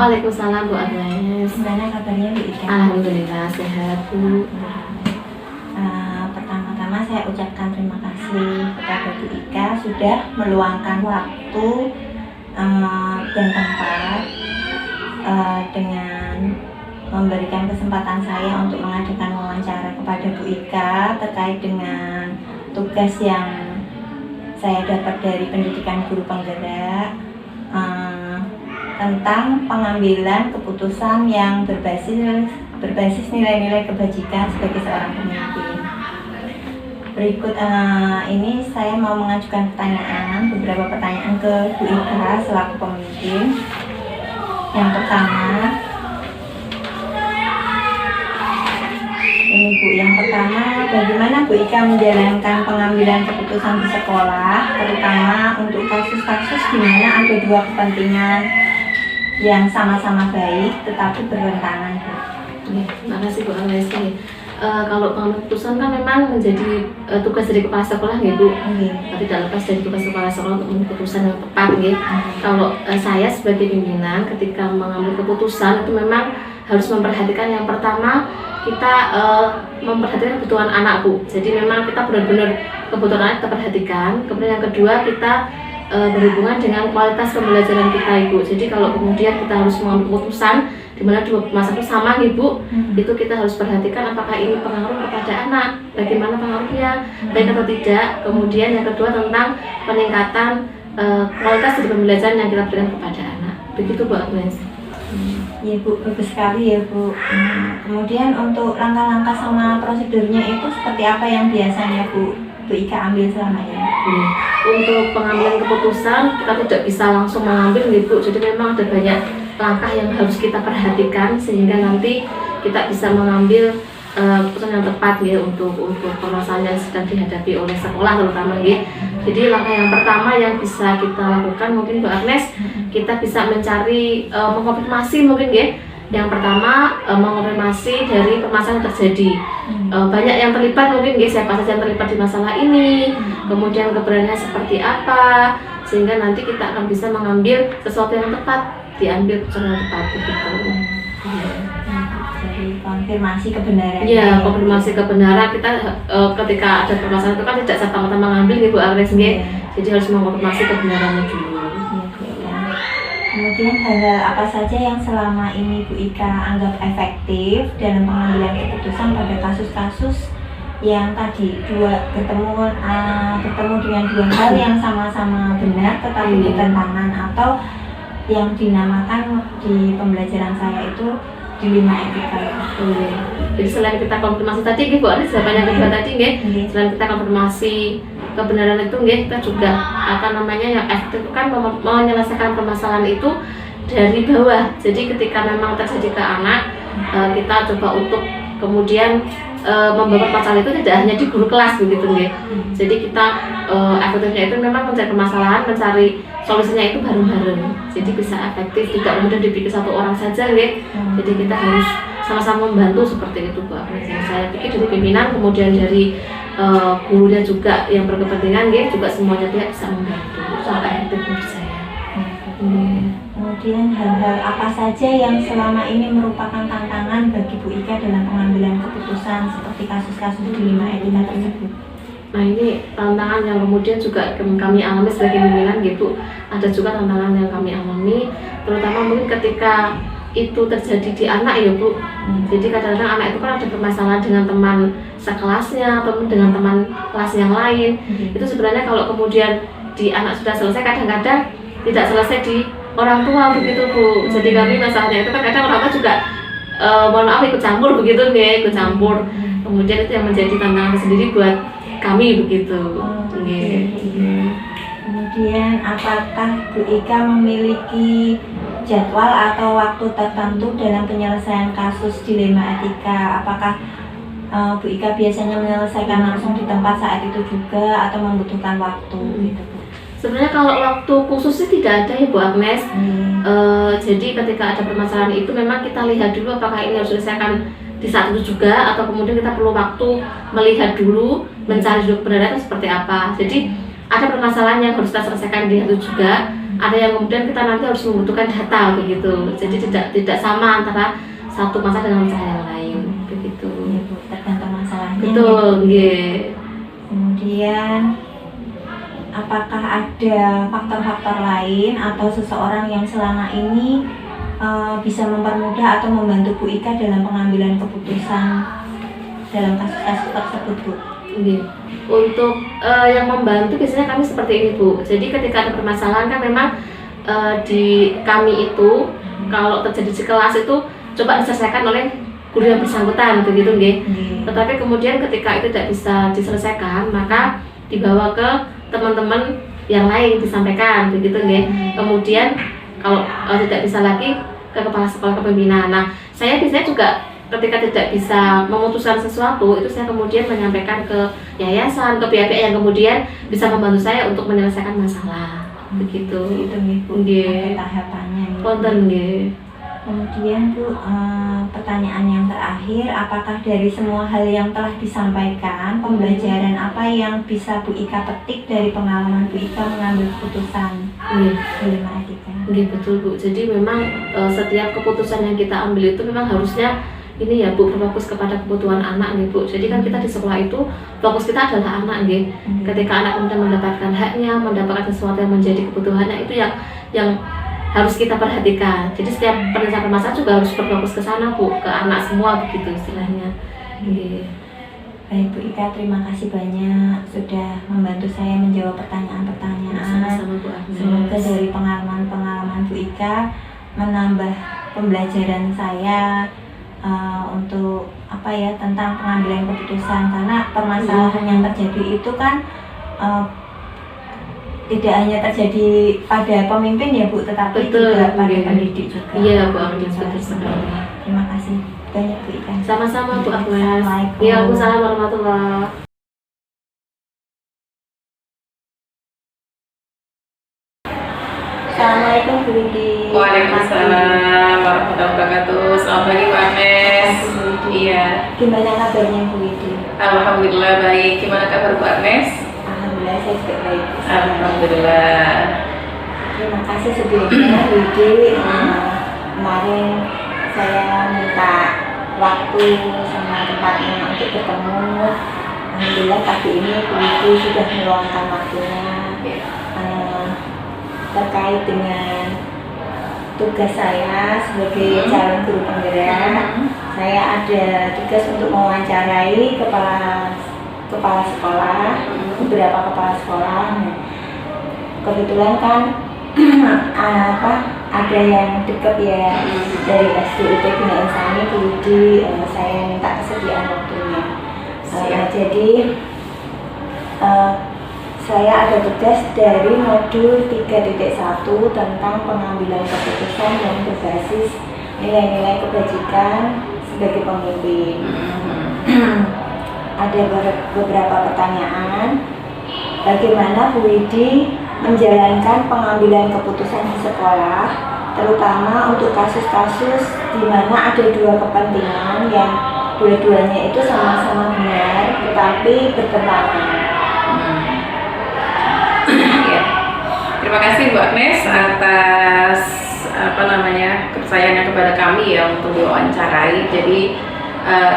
Waalaikumsalam Bu Agnes. Gimana kabarnya Bu Ika? Alhamdulillah sehat Bu. Pertama-tama saya ucapkan terima kasih kepada Bu Ika sudah meluangkan waktu dan tempat dengan memberikan kesempatan saya untuk mengadakan wawancara kepada Bu Ika terkait dengan tugas yang saya dapat dari pendidikan guru penggerak tentang pengambilan keputusan yang berbasis nilai-nilai kebajikan sebagai seorang pemimpin. Berikut ini saya mau mengajukan beberapa pertanyaan ke Bu Ika selaku pemimpin. Yang pertama, bagaimana Bu Ika menjalankan pengambilan keputusan di sekolah, terutama untuk kasus-kasus di mana ada dua kepentingan yang sama-sama baik tetapi bertentangan, Bu? Terima kasih Bu Agnes. Kalau pengambilan keputusan kan memang menjadi tugas dari kepala sekolah ya Bu. Tidak lepas dari tugas kepala sekolah untuk mengambil keputusan yang tepat ya. Kalau saya sebagai pimpinan ketika mengambil keputusan itu memang harus memperhatikan yang pertama kita memperhatikan kebutuhan anak Bu. Jadi memang kita benar-benar kebutuhan anak kita perhatikan. Kemudian yang kedua kita berhubungan dengan kualitas pembelajaran kita Ibu. Jadi kalau kemudian kita harus mengambil keputusan di mana dua masa itu sama Ibu, itu kita harus perhatikan apakah ini pengaruh kepada anak, bagaimana pengaruhnya, baik atau tidak. Kemudian yang kedua tentang peningkatan kualitas dari pembelajaran yang kita berikan kepada anak. Begitu Bu Agnes. Ya Bu, bagus sekali ya Bu. Kemudian untuk langkah-langkah sama prosedurnya itu seperti apa yang biasanya Bu Ika ambil selama ini? Untuk pengambilan keputusan kita tidak bisa langsung mengambil Bu. Jadi memang ada banyak langkah yang harus kita perhatikan sehingga nanti kita bisa mengambil keputusan yang tepat ya untuk permasalahan yang sedang dihadapi oleh sekolah terutama ya. Jadi langkah yang pertama yang bisa kita lakukan mungkin Bu Agnes, kita bisa mencari mengkonfirmasi mungkin ya. Yang pertama mengkonfirmasi dari permasalahan yang terjadi. Banyak yang terlibat mungkin ya, siapa saja yang terlibat di masalah ini, kemudian keberadaannya seperti apa, sehingga nanti kita akan bisa mengambil sesuatu yang tepat, diambil keputusan yang tepat begitu. Jadi konfirmasi kebenaran. Iya, konfirmasi kebenaran kita ketika ada permasalahan itu kan tidak serta-merta mengambil Ibu Agnes ya. Jadi harus mengkonfirmasi kebenarannya dulu. Kemudian hal-hal apa saja yang selama ini Bu Ika anggap efektif dalam pengambilan keputusan pada kasus-kasus yang tadi bertemu dengan dua hal yang sama-sama benar tetapi bertentangan atau yang dinamakan di pembelajaran saya itu dilema etika. Jadi selain kita konfirmasi tadi Bu Agnes jawaban yang kedua tadi selain kita konfirmasi kebenaran itu kita juga yang efektif kan menyelesaikan permasalahan itu dari bawah. Jadi ketika memang terjadi ke anak, kita coba untuk kemudian membawa masalah itu tidak hanya di guru kelas begitu Jadi kita efektifnya itu memang mencari permasalahan, mencari solusinya itu bareng-bareng. Jadi bisa efektif, tidak kemudian dipikir satu orang saja Jadi kita harus sama-sama membantu seperti itu Bu Agnes. Saya pikir dari pimpinan kemudian dari gurunya juga yang berkepentingan juga semuanya pihak bisa membantu. Sangat efektif menurut saya. Kemudian hal-hal apa saja yang selama ini merupakan tantangan bagi Bu Ika dalam pengambilan keputusan seperti kasus-kasus dilema etika tersebut? Nah ini tantangan yang kemudian juga kami alami sebagai pimpinan Ada juga tantangan yang kami alami, terutama mungkin ketika itu terjadi di anak ya Bu. Jadi kadang-kadang anak itu kan ada permasalahan dengan teman sekelasnya atau dengan teman kelas yang lain. Itu sebenarnya kalau kemudian di anak sudah selesai, kadang-kadang tidak selesai di orang tua begitu Bu. Jadi kami masalahnya itu kan kadang orang tua juga mohon maaf ikut campur begitu ikut campur. Kemudian itu yang menjadi tantangan sendiri buat kami begitu. Kemudian apakah Bu Ika memiliki jadwal atau waktu tertentu dalam penyelesaian kasus dilema etika? Apakah Bu Ika biasanya menyelesaikan langsung di tempat saat itu juga atau membutuhkan waktu gitu Bu? Sebenarnya kalau waktu khususnya tidak ada ya Bu Agnes. Jadi ketika ada permasalahan itu memang kita lihat dulu apakah ini harus diselesaikan di saat itu juga atau kemudian kita perlu waktu melihat dulu, mencari dulu kebenaran itu seperti apa. Jadi ada permasalahan yang harus kita selesaikan di itu juga, Ada yang kemudian kita nanti harus membutuhkan data begitu. Jadi tidak sama antara satu masalah dengan masalah yang lain begitu. Ya, Bu, tergantung masalahnya. Betul, nggih. Kemudian apakah ada faktor-faktor lain atau seseorang yang selama ini bisa mempermudah atau membantu Bu Ika dalam pengambilan keputusan dalam kasus-kasus tersebut, Bu? Nggih. Untuk yang membantu biasanya kami seperti ini, Bu. Jadi ketika ada permasalahan kan memang di kami itu kalau terjadi di kelas itu coba diselesaikan oleh guru yang bersangkutan begitu nggih. Tetapi kemudian ketika itu tidak bisa diselesaikan, maka dibawa ke teman-teman yang lain disampaikan begitu nggih. Kemudian kalau tidak bisa lagi ke kepala sekolah kepemimpinan. Nah, saya biasanya juga ketika tidak bisa memutuskan sesuatu itu saya kemudian menyampaikan ke yayasan, ke pihak-pihak yang kemudian bisa membantu saya untuk menyelesaikan masalah begitu. Itu nih, Bu, Nggih. ada tahapannya nih. Wonten nggih. Kemudian, Bu, pertanyaan yang terakhir, apakah dari semua hal yang telah disampaikan, pembelajaran apa yang bisa Bu Ika petik dari pengalaman Bu Ika mengambil keputusan Nggih. dilema etika? Nggih, betul, Bu. Jadi memang setiap keputusan yang kita ambil itu memang harusnya ini ya, Bu, berfokus kepada kebutuhan anak nih, Bu. Jadi kan kita di sekolah itu fokus kita adalah anak nggih. Ketika anak kemudian mendapatkan haknya, mendapatkan sesuatu yang menjadi kebutuhannya, itu yang harus kita perhatikan. Jadi setiap penyelesaian masalah juga harus berfokus ke sana, Bu, ke anak semua begitu istilahnya. Nggih. Baik, Bu Ika, terima kasih banyak sudah membantu saya menjawab pertanyaan-pertanyaan. Sama-sama, Bu Agnes. Semoga dari pengalaman-pengalaman Bu Ika menambah pembelajaran saya untuk apa ya, tentang pengambilan keputusan, karena permasalahan yang terjadi itu kan tidak hanya terjadi pada pemimpin ya, Bu, tetapi Betul, juga pada iya. pendidik juga. Iya, Bu Agnes, betul sekali. Terima kasih banyak, Bu Ika. Sama-sama, Bu Agnes. Assalamualaikum. Ya, Waalaikumsalam warahmatullahi. Assalamualaikum, Bu Widi. Waalaikumsalam warahmatullahi wabarakatuh. Selamat pagi Bu Agnes. Iya, Gimana kabarnya, Bu Widi? alhamdulillah baik. Gimana kabar Bu Agnes? Alhamdulillah saya juga baik. Alhamdulillah. Terima kasih sebelumnya, Bu Widi. Kemarin saya minta waktu sama tempatnya untuk bertemu. Alhamdulillah pagi ini Bu Widi sudah meluangkan waktunya terkait dengan tugas saya sebagai calon guru penggerak. Saya ada tugas untuk mewawancarai kepala sekolah, beberapa kepala sekolah. Kebetulan kan ada yang dekat ya dari SDUT Bina Insani, jadi saya minta kesediaan waktunya. Jadi saya ada tugas dari modul 3.1 tentang pengambilan keputusan yang berbasis nilai-nilai kebajikan sebagai pemimpin. Ada beberapa pertanyaan. Bagaimana Bu Widi menjalankan pengambilan keputusan di sekolah, terutama untuk kasus-kasus di mana ada dua kepentingan yang dua-duanya itu sama-sama benar tetapi bertentangan? Ya. Terima kasih Bu Agnes atas kepercayaannya kepada kami ya untuk diwawancarai. Jadi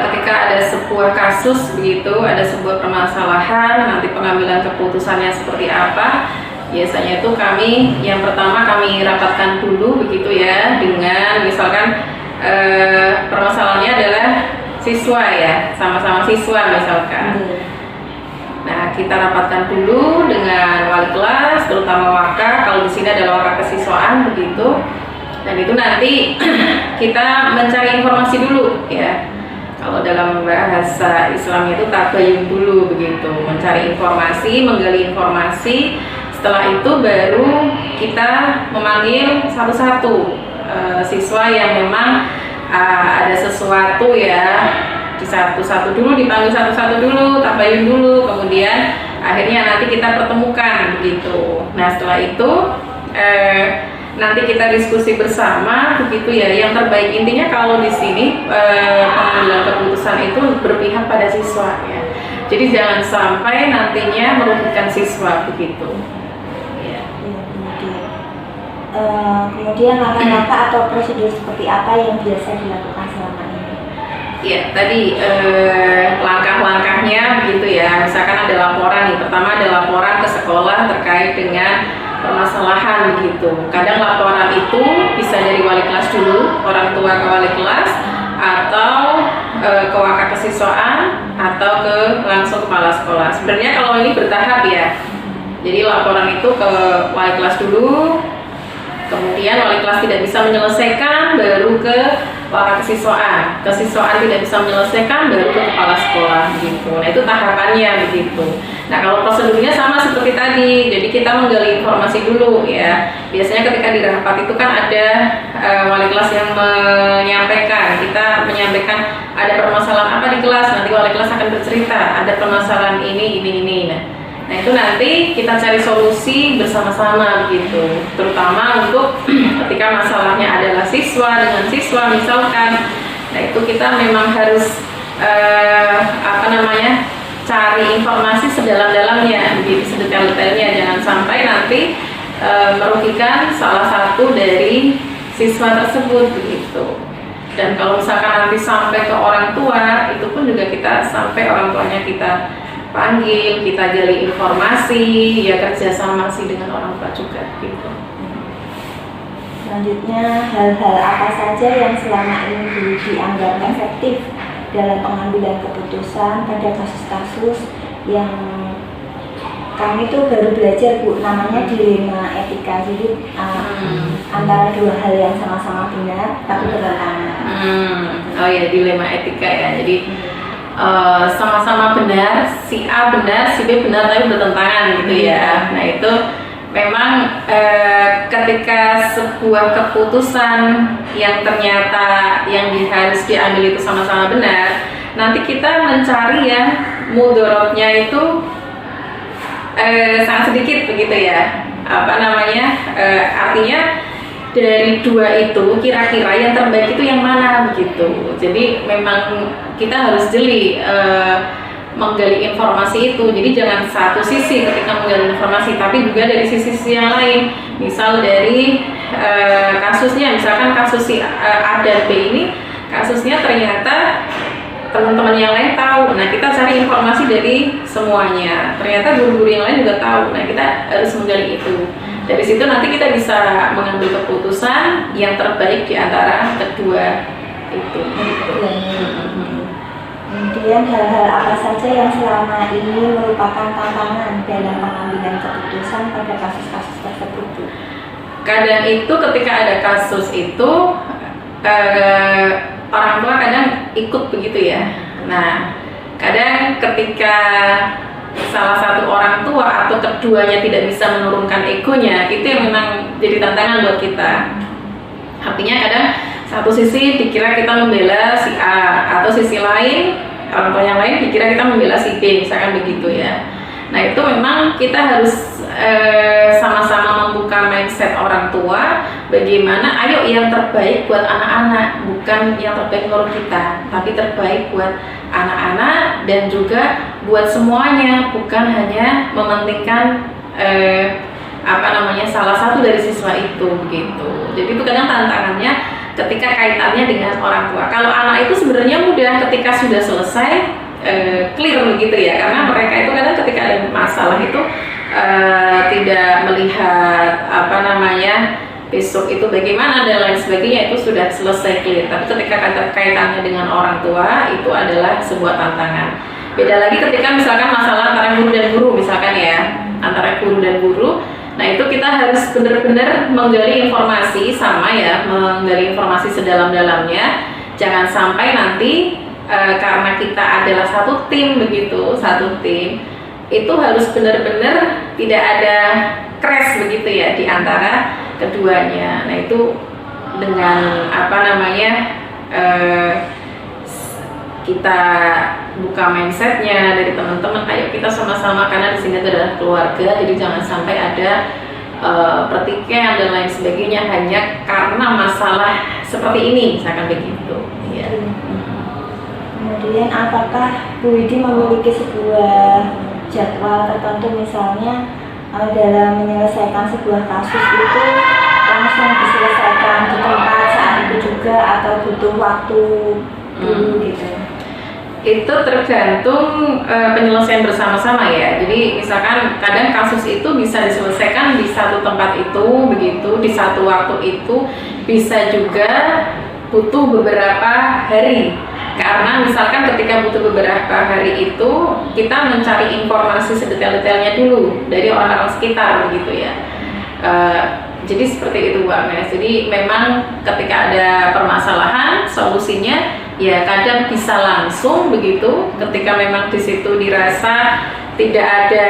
ketika ada sebuah kasus begitu, ada sebuah permasalahan, nanti pengambilan keputusannya seperti apa, biasanya itu yang pertama kami rapatkan dulu begitu ya, dengan misalkan permasalahannya adalah siswa ya, sama-sama siswa misalkan. Nah, kita rapatkan dulu dengan wali kelas, terutama waka. Kalau di sini adalah waka kesiswaan begitu. Dan itu nanti kita mencari informasi dulu ya. Kalau dalam bahasa Islam itu tabayun dulu begitu, mencari informasi, menggali informasi. Setelah itu baru kita memanggil satu-satu siswa yang memang ada sesuatu ya. Satu-satu dulu, dipanggil satu-satu dulu, tabayun dulu, kemudian akhirnya nanti kita pertemukan begitu. Nah setelah itu nanti kita diskusi bersama begitu ya. Yang terbaik intinya kalau di sini pengambilan keputusan itu berpihak pada siswa ya. Jadi jangan sampai nantinya merugikan siswa begitu. Ya. Kemudian langkah-langkah atau prosedur seperti apa yang biasa dilakukan selama ini? Ya, tadi langkah-langkahnya begitu ya. Misalkan ada laporan nih, pertama ada laporan ke sekolah terkait dengan permasalahan begitu. Kadang laporan itu bisa dari wali kelas dulu, orang tua ke wali kelas, atau ke wakil kesiswaan, atau ke langsung kepala sekolah. Sebenarnya kalau ini bertahap ya. Jadi laporan itu ke wali kelas dulu, kemudian wali kelas tidak bisa menyelesaikan, baru ke wakil kesiswaan. Kesiswaan tidak bisa menyelesaikan, baru ke kepala sekolah gitu. Nah itu tahapannya begitu. Nah kalau prosedurnya sama seperti tadi, jadi kita menggali informasi dulu ya. Biasanya ketika di rapat itu kan ada wali kelas yang menyampaikan, kita menyampaikan ada permasalahan apa di kelas, nanti wali kelas akan bercerita ada permasalahan ini. Nah itu nanti kita cari solusi bersama-sama gitu, terutama untuk ketika masalahnya adalah siswa dengan siswa misalkan. Nah itu kita memang harus cari informasi sedalam-dalamnya, begitu sedetail-detailnya, jangan sampai nanti merugikan salah satu dari siswa tersebut begitu. Dan kalau misalkan nanti sampai ke orang tua, itu pun juga kita sampai orang tuanya kita panggil, kita gali informasi, ya kerjasama sih dengan orang tua juga gitu. Selanjutnya, hal-hal apa saja yang selama ini dianggap efektif dalam pengambilan keputusan pada kasus-kasus yang kami tuh baru belajar Bu, namanya dilema etika. Jadi antara dua hal yang sama-sama benar tapi bertentangan. Oh ya, dilema etika ya. Jadi sama-sama benar, si A benar, si B benar tapi bertentangan gitu ya. Nah itu memang ketika sebuah keputusan yang ternyata yang harus diambil itu sama-sama benar, nanti kita mencari yang mudorotnya itu sangat sedikit begitu ya. Artinya dari dua itu kira-kira yang terbaik itu yang mana begitu. Jadi memang kita harus jeli menggali informasi itu. Jadi jangan satu sisi ketika menggali informasi, tapi juga dari sisi-sisi yang lain. Misal dari kasusnya, misalkan kasus si A dan B ini kasusnya ternyata teman-teman yang lain tahu. Nah kita cari informasi dari semuanya. Ternyata guru-guru yang lain juga tahu. Nah kita harus menggali itu. Dari situ nanti kita bisa mengambil keputusan yang terbaik di antara kedua itu. Kemudian hal-hal apa saja yang selama ini merupakan tantangan dalam pengambilan keputusan pada kasus-kasus tersebut? Kadang itu ketika ada kasus itu orang tua kadang ikut begitu ya. Nah kadang ketika salah satu orang tua atau keduanya tidak bisa menurunkan egonya, itu yang memang jadi tantangan buat kita. Artinya kadang satu sisi dikira kita membela si A, atau sisi lain orang tua yang lain dikira kita membela si B, misalkan begitu ya. Nah itu memang kita harus sama-sama membuka mindset orang tua, bagaimana ayo yang terbaik buat anak-anak, bukan yang terbaik menurut kita, tapi terbaik buat anak-anak dan juga buat semuanya, bukan hanya mementingkan salah satu dari siswa itu begitu. Jadi itu kadang tantangannya ketika kaitannya dengan orang tua. Kalau anak itu sebenarnya mudah ketika sudah selesai clear begitu ya, karena mereka itu kadang ketika ada masalah itu tidak melihat besok itu bagaimana dan lain sebagainya, itu sudah selesai clear. Tapi ketika kaitannya dengan orang tua itu adalah sebuah tantangan. Beda lagi ketika misalkan masalah antara guru dan guru misalkan ya, antara guru dan guru. Nah itu kita harus benar-benar menggali informasi menggali informasi sedalam-dalamnya. Jangan sampai nanti karena kita adalah satu tim begitu, itu harus benar-benar tidak ada crash begitu ya di antara keduanya. Nah itu dengan kita buka mindsetnya dari teman-teman, ayo kita sama-sama, karena di sini adalah keluarga, jadi jangan sampai ada pertikaian dan lain sebagainya hanya karena masalah seperti ini, misalkan begitu. Ya. Kemudian apakah Bu Widi memiliki sebuah jadwal tertentu, misalnya dalam menyelesaikan sebuah kasus itu langsung langsung diselesaikan di tempat saat itu juga atau butuh waktu dulu gitu? Itu tergantung penyelesaian bersama-sama ya. Jadi misalkan kadang kasus itu bisa diselesaikan di satu tempat itu begitu, di satu waktu itu, bisa juga butuh beberapa hari. Karena misalkan ketika butuh beberapa hari itu, kita mencari informasi sedetail-detailnya dulu dari orang-orang sekitar begitu ya. Jadi seperti itu Bu Agnes. Jadi memang ketika ada permasalahan, solusinya ya kadang bisa langsung begitu. Ketika memang di situ dirasa tidak ada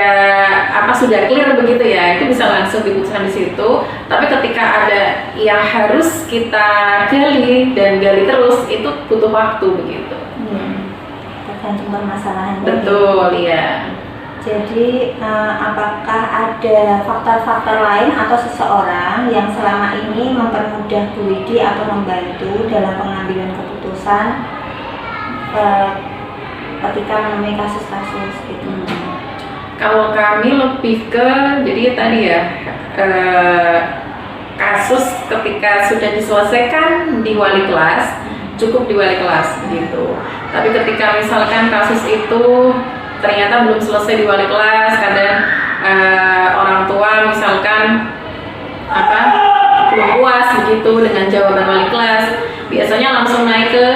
sudah clear begitu ya, itu bisa langsung diputuskan di situ. Tapi ketika ada yang harus kita gali dan gali terus, itu butuh waktu begitu. Tergantung permasalahannya. Betul ya. Jadi apakah ada faktor-faktor lain atau seseorang yang selama ini mempermudah Bu Widi atau membantu dalam pengambilan keputusan ketika menemui kasus-kasus gitu? Kalau kami lebih ke, jadi tadi ya, kasus ketika sudah diselesaikan di wali kelas, cukup di wali kelas gitu. Tapi ketika misalkan kasus itu ternyata belum selesai di wali kelas, kadang orang tua misalkan belum puas begitu dengan jawaban wali kelas, biasanya langsung naik ke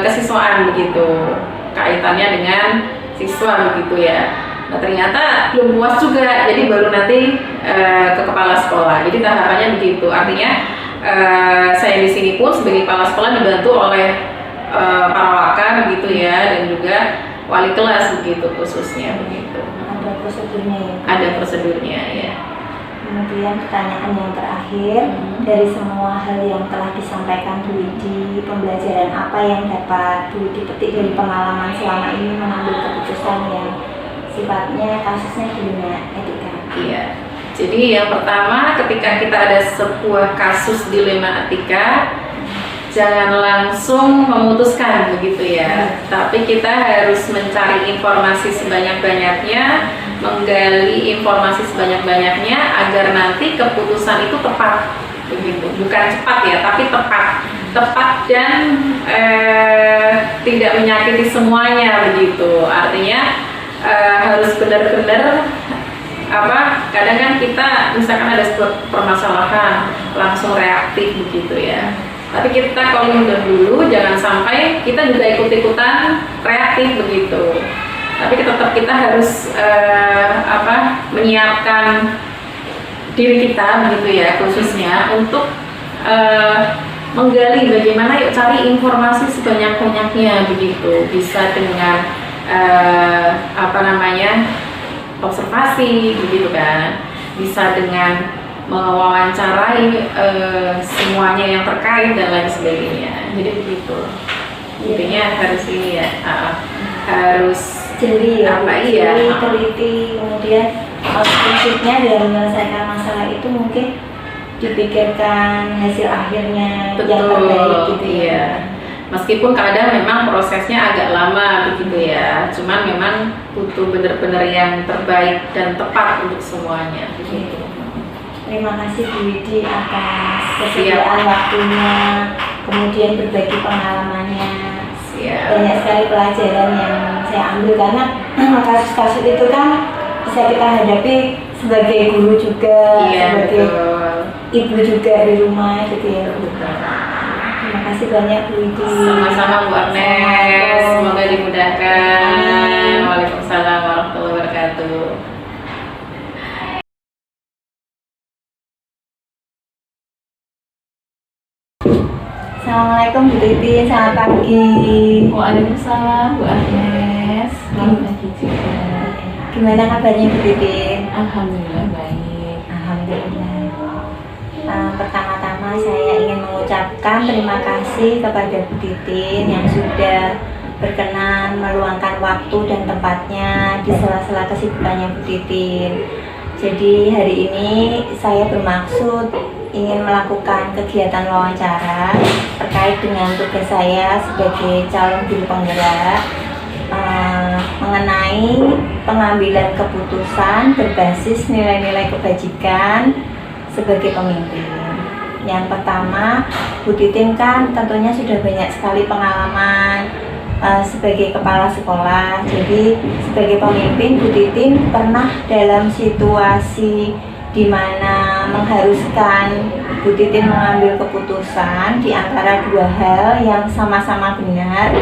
kesiswaan begitu, kaitannya dengan siswa begitu ya. Nah ternyata belum puas juga, jadi baru nanti ke kepala sekolah. Jadi tahapannya begitu. Artinya saya di sini pun sebagai kepala sekolah dibantu oleh para waka begitu ya, dan juga wali kelas begitu khususnya begitu. Ada prosedurnya ya? Ada prosedurnya ya. Kemudian pertanyaan yang terakhir, dari semua hal yang telah disampaikan Bu Widi, pembelajaran apa yang dapat Bu Widi petik dari pengalaman selama ini mengambil keputusan yang sifatnya kasusnya di dunia etika? Iya. Jadi yang pertama, ketika kita ada sebuah kasus dilema etika, jangan langsung memutuskan begitu ya, tapi kita harus mencari informasi sebanyak-banyaknya, menggali informasi sebanyak-banyaknya agar nanti keputusan itu tepat begitu, bukan cepat ya, tapi tepat dan tidak menyakiti semuanya begitu. Artinya harus benar-benar kadang kan kita misalkan ada sebuah permasalahan langsung reaktif begitu ya. Tapi kita kalau mundur dulu, jangan sampai kita juga ikut-ikutan reaktif begitu. Tapi kita harus menyiapkan diri kita begitu ya, khususnya untuk menggali bagaimana, yuk cari informasi sebanyak-banyaknya begitu. Bisa dengan observasi begitu kan, bisa dengan mewawancarai semuanya yang terkait dan lain sebagainya. Jadi begitu. Intinya harus ini ya, harus jeli ya, jeli, teliti, kemudian prinsipnya dalam menyelesaikan masalah itu mungkin dipikirkan hasil akhirnya yang terbaik gitu ya. Meskipun kadang memang prosesnya agak lama begitu ya, cuman memang butuh benar-benar yang terbaik dan tepat untuk semuanya begitu. Terima kasih Bu Widi atas kesediaan waktunya, kemudian berbagi pengalamannya. Banyak sekali pelajaran yang saya ambil, karena kasus-kasus itu kan bisa kita hadapi sebagai guru juga, sebagai ibu juga di rumah gitu ya. Terima kasih banyak Bu Widi. Sama-sama Bu Agnes, semoga dimudahkan. Waalaikumsalam warahmatullahi wabarakatuh. Assalamualaikum Bu Titi, selamat pagi. Waalaikumsalam Bu Agnes, selamat pagi juga. Gimana kabarnya Bu Titi? Alhamdulillah baik. Alhamdulillah. Pertama-tama saya ingin mengucapkan terima kasih kepada Bu Titin yang sudah berkenan meluangkan waktu dan tempatnya di sela-sela kesibukannya Bu Titin. Jadi hari ini saya bermaksud ingin melakukan kegiatan wawancara terkait dengan tugas saya sebagai calon guru penggerak mengenai pengambilan keputusan berbasis nilai-nilai kebajikan sebagai pemimpin. Yang pertama, Bu Titin kan tentunya sudah banyak sekali pengalaman sebagai kepala sekolah. Jadi sebagai pemimpin, Bu Titin pernah dalam situasi di mana mengharuskan Bu Titin mengambil keputusan di antara dua hal yang sama-sama benar,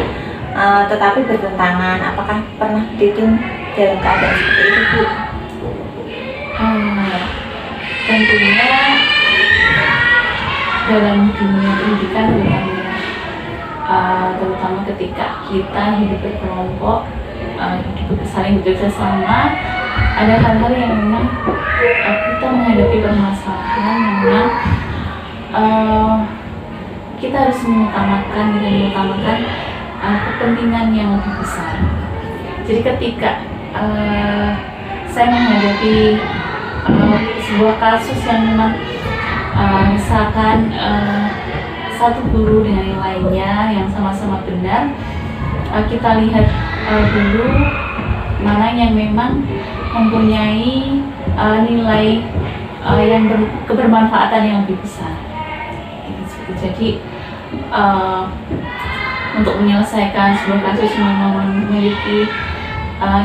tetapi bertentangan. Apakah pernah Bu Titin dalam keadaan seperti itu, Bu? Tentunya dalam dunia pendidikan terutama ketika kita hidup berkelompok, saling bekerja sama, ada hal-hal yang memang kita menghadapi permasalahan yang memang kita harus mengutamakan kepentingan yang lebih besar. Jadi ketika saya menghadapi sebuah kasus yang memang misalkan satu guru dengan yang lainnya yang sama-sama benar, kita lihat dulu mana yang memang mempunyai nilai yang kebermanfaatan yang lebih besar. Jadi untuk menyelesaikan sebuah kasus yang memang memiliki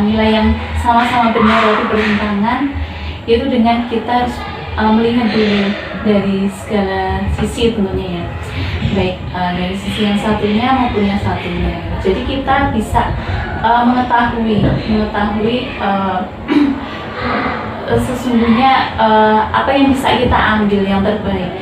nilai yang sama-sama benar tapi bertentangan, yaitu dengan kita harus melihat dulu dari segala sisi tentunya ya, baik dari sisi yang satunya maupun yang satunya. Jadi kita bisa mengetahui sesungguhnya apa yang bisa kita ambil yang terbaik.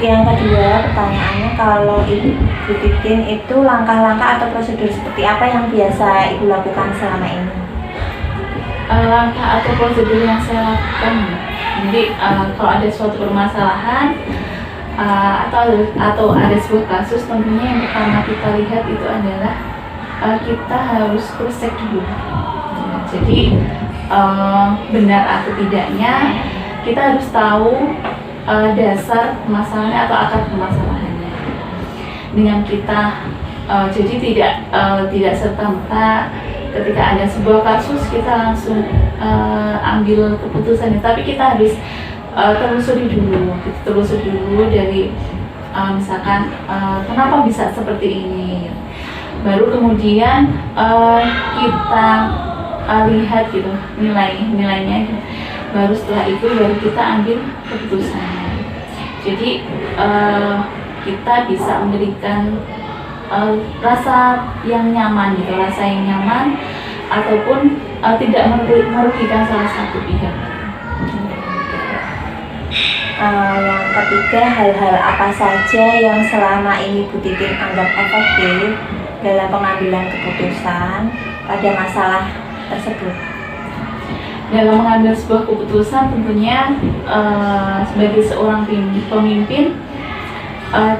Yang kedua, pertanyaannya, kalau Ibu Titin itu langkah-langkah atau prosedur seperti apa yang biasa Ibu lakukan selama ini? Langkah atau prosedur yang saya lakukan, jadi kalau ada suatu permasalahan atau ada sebuah kasus, tentunya yang pertama kita lihat itu adalah kita harus cross check dulu. Jadi benar atau tidaknya kita harus tahu dasar permasalahannya atau akar permasalahannya. Dengan kita jadi tidak serta-merta ketika ada sebuah kasus kita langsung ambil keputusannya, tapi kita harus telusuri dulu dari misalkan kenapa bisa seperti ini, baru kemudian kita lihat gitu nilainya, baru setelah itu baru kita ambil keputusannya. Jadi kita bisa memberikan rasa yang nyaman gitu, ataupun tidak merugikan salah satu pihak. Yang ketiga, hal-hal apa saja yang selama ini Bu Titin anggap efektif dalam pengambilan keputusan pada masalah tersebut? Dalam mengambil sebuah keputusan, tentunya sebagai seorang pemimpin,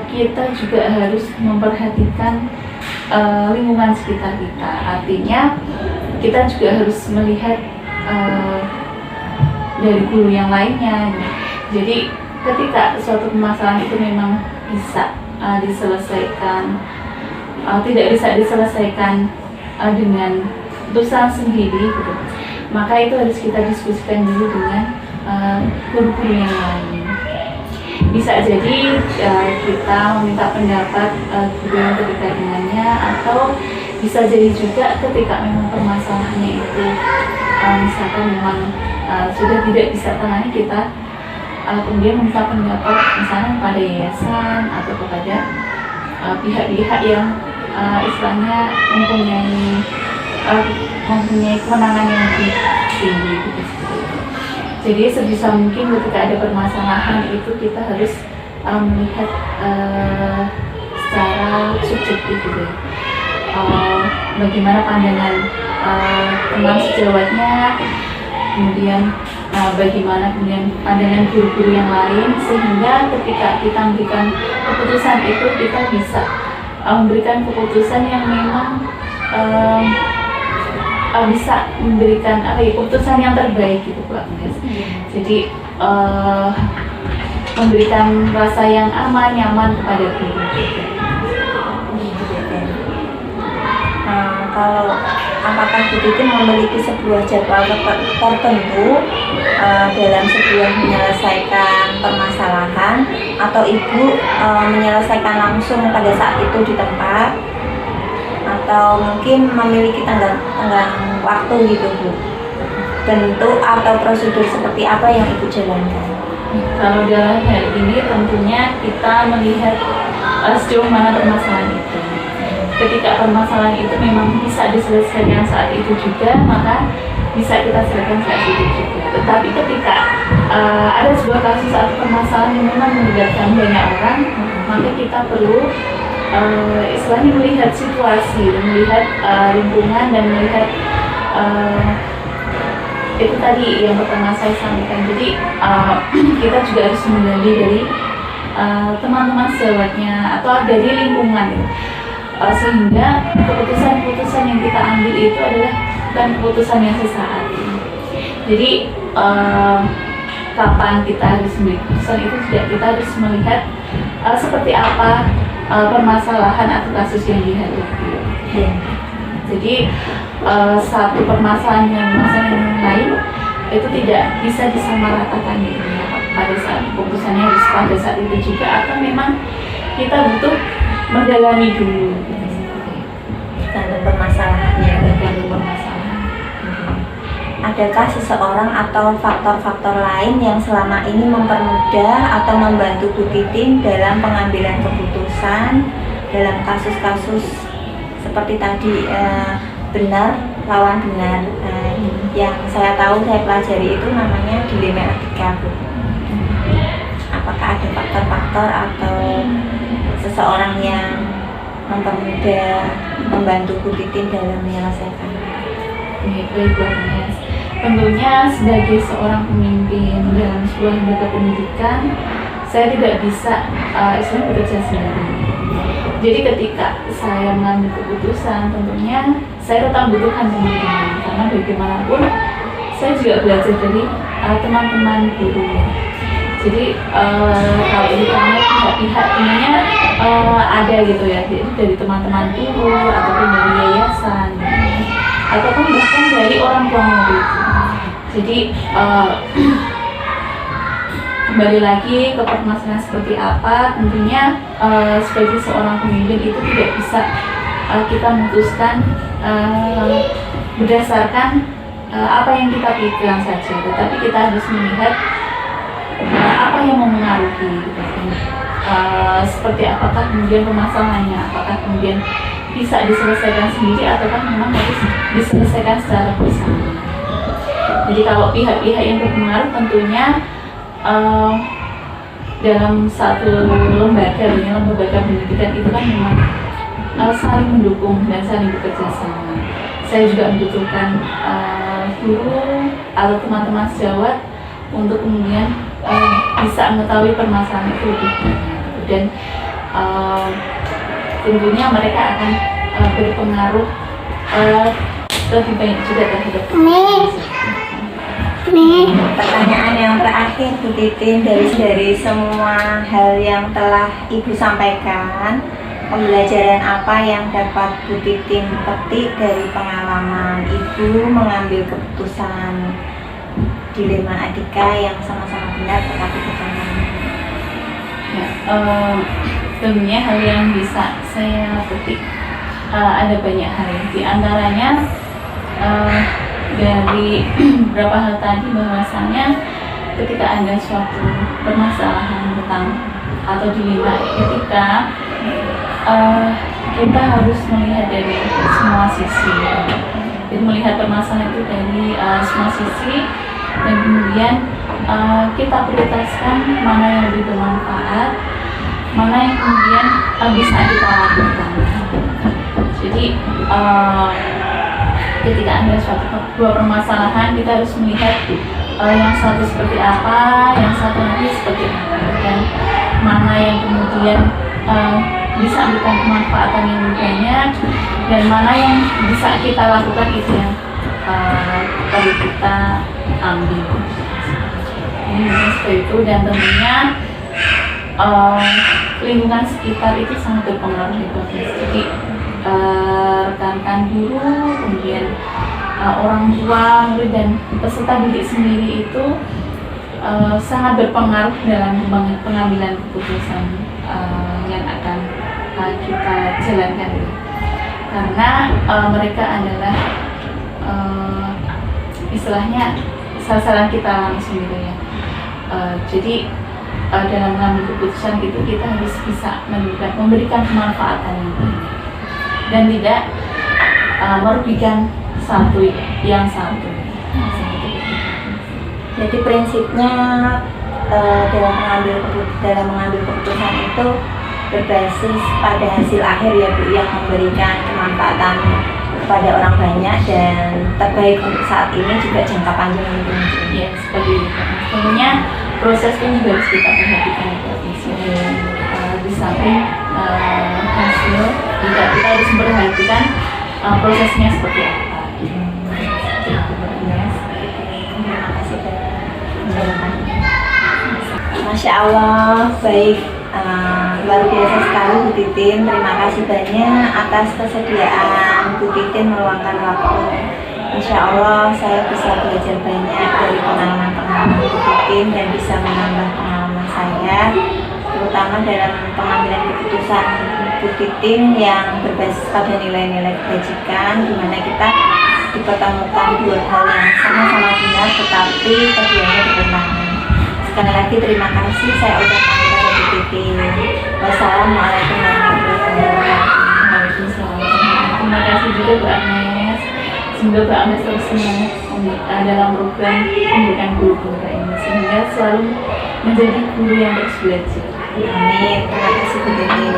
kita juga harus memperhatikan lingkungan sekitar kita. Artinya kita juga harus melihat dari guru yang lainnya. Jadi ketika suatu permasalahan itu memang bisa diselesaikan, tidak bisa diselesaikan dengan keputusan sendiri gitu, maka itu harus kita diskusikan dulu dengan guru-guru yang lain. Bisa jadi kita meminta pendapat guru yang terkait dengannya, atau bisa jadi juga ketika memang permasalahannya itu misalkan memang sudah tidak bisa tangani, kita kemudian meminta pendapat misalnya pada yayasan atau kepada pihak-pihak yang istilahnya mempunyai kewenangan yang lebih tinggi gitu. Jadi sebisa mungkin ketika ada permasalahan itu kita harus melihat secara subjektif gitu. Bagaimana pandangan teman sejawatnya, kemudian bagaimana kemudian pandangan guru-guru yang lain, sehingga ketika kita memberikan keputusan itu kita bisa memberikan keputusan yang memang bisa memberikan keputusan yang terbaik gitu Pak Agnes. Jadi memberikan rasa yang aman, nyaman kepada guru. Kalau apakah Bu Titin memiliki sebuah jadwal tertentu dalam sebuah menyelesaikan permasalahan, atau Ibu menyelesaikan langsung pada saat itu di tempat, atau mungkin memiliki tenggang waktu gitu Bu? Bentuk atau prosedur seperti apa yang Ibu jalankan? Kalau dalam hal ini tentunya kita melihat sejauh mana permasalahan itu. Ketika permasalahan itu memang bisa diselesaikan saat itu juga, maka bisa kita selesaikan saat itu juga. Tetapi ketika ada sebuah kasus atau permasalahan yang memang melibatkan banyak orang, maka kita perlu istilahnya melihat situasi, melihat lingkungan, dan melihat itu tadi yang pertama saya sampaikan. Jadi kita juga harus menggali dari teman-teman sejawatnya atau dari lingkungan, sehingga keputusan-keputusan yang kita ambil itu adalah bukan keputusan yang sesaat. Jadi kapan kita harus memiliki keputusan itu juga kita harus melihat seperti apa permasalahan atau kasus yang dihadapi. Jadi satu permasalahan yang lain itu tidak bisa disamaratakan gitu ya, pada saat keputusannya harus pada saat itu juga, atau memang kita butuh mendalami dulu Tergantung permasalahannya. tergantung permasalahan. Adakah seseorang atau faktor-faktor lain yang selama ini mempermudah atau membantu Bu Titin dalam pengambilan keputusan dalam kasus-kasus seperti tadi, benar lawan benar, yang saya tahu saya pelajari itu namanya dilema etika Bu? Apakah ada faktor-faktor atau seseorang yang mempermudah, membantu Bu Titin dalam menyelesaikan? Baik, Bu Agnes. Tentunya sebagai seorang pemimpin dalam sebuah lembaga pendidikan, saya tidak bisa istilahnya bekerja sendiri. Jadi ketika saya mengambil keputusan, tentunya saya tetap butuhkan teman-teman, karena bagaimanapun saya juga belajar dari teman-teman guru. Jadi kalau ditanya pihak-pihak tentunya ada gitu ya, jadi dari teman-teman guru ataupun dari yayasan, ataupun bahkan dari orang tua murid. Jadi kembali lagi ke permasalahan seperti apa, tentunya sebagai seorang pemimpin itu tidak bisa kita memutuskan berdasarkan apa yang kita pikirkan saja, tetapi kita harus melihat apa yang mempengaruhi gitu. Seperti apakah kemudian permasalahannya, apakah kemudian bisa diselesaikan sendiri ataukah memang harus diselesaikan secara bersama. Jadi kalau pihak-pihak yang berpengaruh tentunya dalam satu lembaga pendidikan itu kan memang saling mendukung dan saling bekerja sama. Saya juga membutuhkan guru atau teman-teman sejawat untuk kemudian bisa mengetahui permasalahan itu lebih banyak, dan tentunya mereka akan berpengaruh lebih banyak juga terhadap Pertanyaan yang terakhir Bu Titin, dari semua hal yang telah Ibu sampaikan, pembelajaran apa yang dapat Bu Titin petik dari pengalaman Ibu mengambil keputusan dilema etika yang sama-sama benar tetapi bertentangan? Ya, tentunya hal yang bisa saya petik ada banyak hal, di antaranya dari beberapa hal tadi, bahwasannya ketika ada suatu permasalahan tentang atau dilema etika, kita harus melihat dari semua sisi. Jadi melihat permasalahan itu dari semua sisi, dan kemudian kita prioritaskan mana yang lebih bermanfaat, mana yang kemudian bisa kita lakukan. Jadi ketika ada dua permasalahan, kita harus melihat yang satu seperti apa, yang satu lagi seperti apa, dan mana yang kemudian bisa memberikan kemanfaatan yang lebih banyak, dan mana yang bisa kita lakukan itu yang perlu kita ambil. Ini seperti itu, dan tentunya lingkungan sekitar itu sangat berpengaruh. Jadi rekan-rekan guru, kemudian orang tua, murid dan peserta didik sendiri itu sangat berpengaruh dalam pengambilan keputusan yang akan kita jalankan ini. Karena mereka adalah istilahnya sasaran kita langsung gitu ya. Jadi dalam mengambil keputusan itu kita harus bisa memberikan kemanfaatan yang baik dan tidak merugikan yang satu. Jadi prinsipnya dalam mengambil keputusan itu berbasis pada hasil akhir ya Bu, yang memberikan kemanfaatan kepada orang banyak dan terbaik untuk saat ini juga jangka panjang itu. Ya, seperti itu. Tentunya proses ini juga harus kita perhatikan ya, di samping hasil juga kita harus memperhatikan prosesnya seperti apa. Terima kasih Masya Allah, baik, luar biasa sekali Bu Titin. Terima kasih banyak atas kesediaan Bu Titin meluangkan waktu. Insya Allah saya bisa belajar banyak dari pengalaman-pengalaman Bu Titin dan bisa menambah pengalaman saya, terutama dalam pengambilan keputusan Bu Titin yang berbasis pada nilai-nilai kebajikan, di mana kita dipertemukan dua hal yang sama-sama benar tetapi keduanya bertentangan. Sekali lagi terima kasih saya ucapkan kepada Bu Titin. Wassalamualaikum warahmatullahi wabarakatuh. Terima kasih juga Bu Agnes. Semoga Bu Agnes terus semangat dalam program memberikan guru-guru ini sehingga selalu menjadi guru yang terus belajar. Amin. Terima kasih Bu Titin.